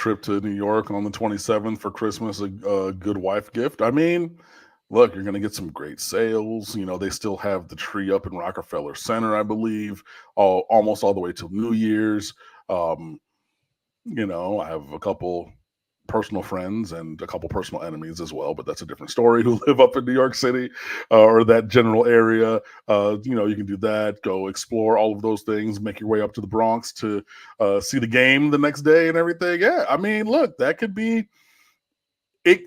trip to New York on the 27th for Christmas a good wife gift? I mean, look, you're going to get some great sales. They still have the tree up in Rockefeller Center, I believe, almost all the way till New Year's. I have a couple personal friends and a couple personal enemies as well, but that's a different story, who live up in New York City or that general area. You can do that, go explore all of those things, make your way up to the Bronx to see the game the next day and everything. Yeah, I mean, look, that could be it.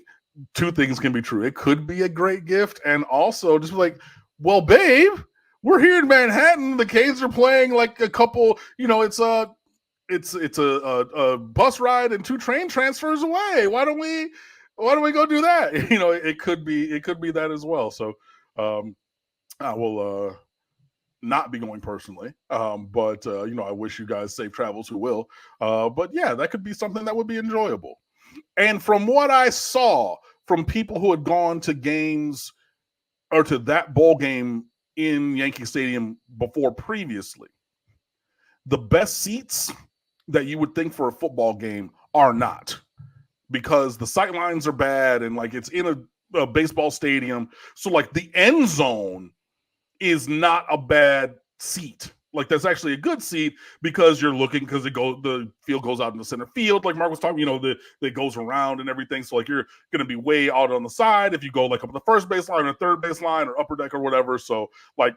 Two things can be true. It could be a great gift, and also just be like, well, babe, we're here in Manhattan. The Canes are playing like a couple, it's a bus ride and 2 train transfers away. Why don't we go do that? It could be that as well. So I will not be going personally. But I wish you guys safe travels who will. But yeah, that could be something that would be enjoyable. And from what I saw from people who had gone to games or to that bowl game in Yankee Stadium before previously, the best seats that you would think for a football game are not, because the sight lines are bad and like it's in a baseball stadium. So like the end zone is not a bad seat. Like that's actually a good seat because you're looking, because the field goes out in the center field, like Mark was talking, that goes around and everything. So like you're going to be way out on the side if you go like up the first baseline or third baseline or upper deck or whatever. So like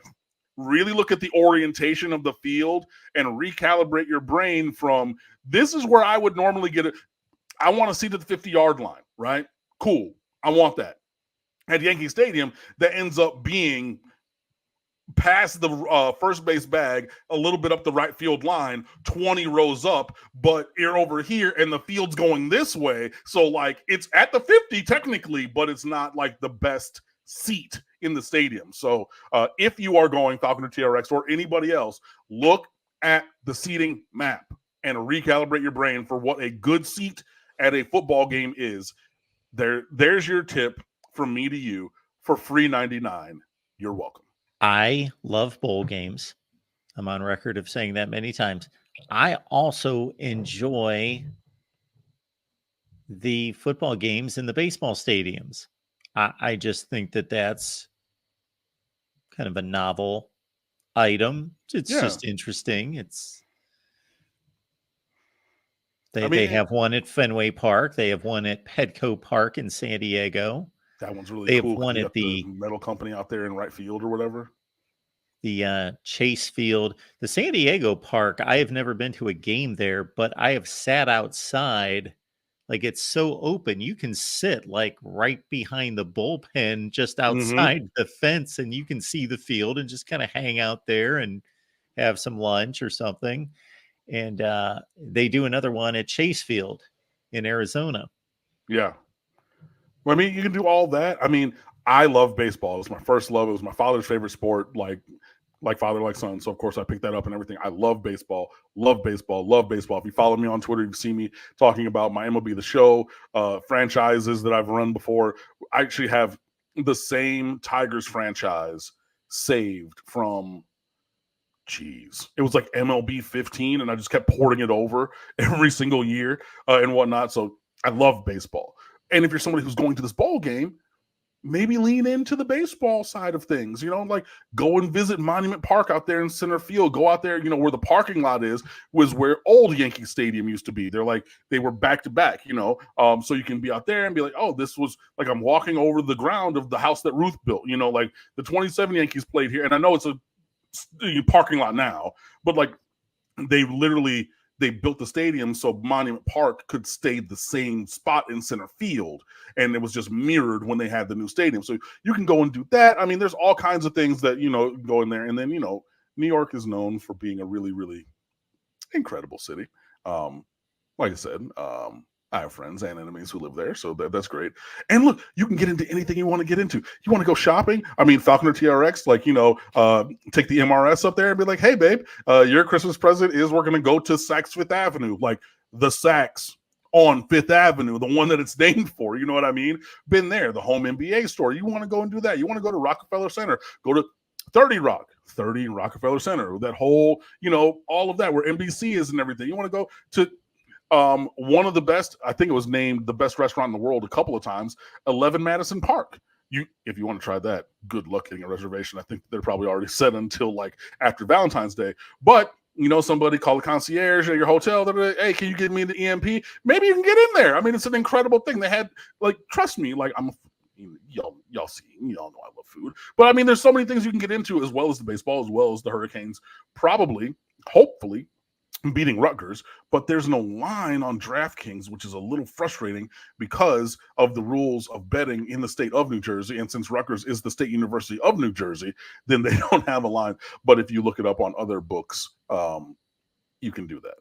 really look at the orientation of the field and recalibrate your brain from, this is where I would normally get it. I want to see to the 50-yard line, right? Cool. I want that. At Yankee Stadium, that ends up being past the first base bag, a little bit up the right field line, 20 rows up, but you're over here and the field's going this way. So like it's at the 50 technically, but it's not like the best seat in the stadium. So if you are going Falconer TRX or anybody else, look at the seating map and recalibrate your brain for what a good seat at a football game is. There's your tip from me to you for free 99. You're welcome. I love bowl games. I'm on record of saying that many times. I also enjoy the football games in the baseball stadiums. I just think that that's kind of a novel item. It's just interesting. They have one at Fenway Park. They have one at Petco Park in San Diego. That one's really cool. They have one at the metal company out there in right field or whatever. The Chase Field, the San Diego Park. I have never been to a game there, but I have sat outside. Like it's so open, you can sit like right behind the bullpen, just outside the fence, and you can see the field and just kind of hang out there and have some lunch or something. And they do another one at Chase Field in Arizona. Yeah. Well, I mean, you can do all that. I mean, I love baseball. It was my first love. It was my father's favorite sport, like father, like son. So, of course, I picked that up and everything. I love baseball, love baseball, love baseball. If you follow me on Twitter, you've seen me talking about my MLB The Show franchises that I've run before. I actually have the same Tigers franchise saved from, it was like MLB 15, and I just kept porting it over every single year and whatnot. So I love baseball. And if you're somebody who's going to this ball game, maybe lean into the baseball side of things, like go and visit Monument Park out there in center field. Go out there, where the parking lot was where old Yankee Stadium used to be. They were back to back, so you can be out there and be like, oh, this was like I'm walking over the ground of the house that Ruth built, like the 27 Yankees played here. And I know it's a parking lot now, but like they built the stadium so Monument Park could stay the same spot in center field, and it was just mirrored when they had the new stadium. So you can go and do that. I mean, there's all kinds of things that go in there. And then New York is known for being a really, really incredible city. Like I said, I have friends and enemies who live there, so that's great. And look, you can get into anything you want to get into. You want to go shopping? I mean, Falconer TRX, take the MRS up there and be like, hey, babe, your Christmas present is we're going to go to Saks Fifth Avenue, like the Saks on Fifth Avenue, the one that it's named for. You know what I mean? Been there, the home NBA store. You want to go and do that. You want to go to Rockefeller Center, go to 30 Rockefeller Center, that whole, all of that where NBC is and everything. You want to go to One of the best, I think it was named the best restaurant in the world a couple of times, 11 Madison Park. If you want to try that, good luck getting a reservation. I think they're probably already set until like after Valentine's Day. But somebody call the concierge at your hotel. They're like, hey, can you give me the EMP? Maybe you can get in there. I mean, it's an incredible thing. They had, like, trust me, like, y'all see, y'all know I love food. But I mean, there's so many things you can get into, as well as the baseball, as well as the Hurricanes, probably, hopefully, beating Rutgers, but there's no line on DraftKings, which is a little frustrating because of the rules of betting in the state of New Jersey. And since Rutgers is the State University of New Jersey, then they don't have a line. But if you look it up on other books, you can do that.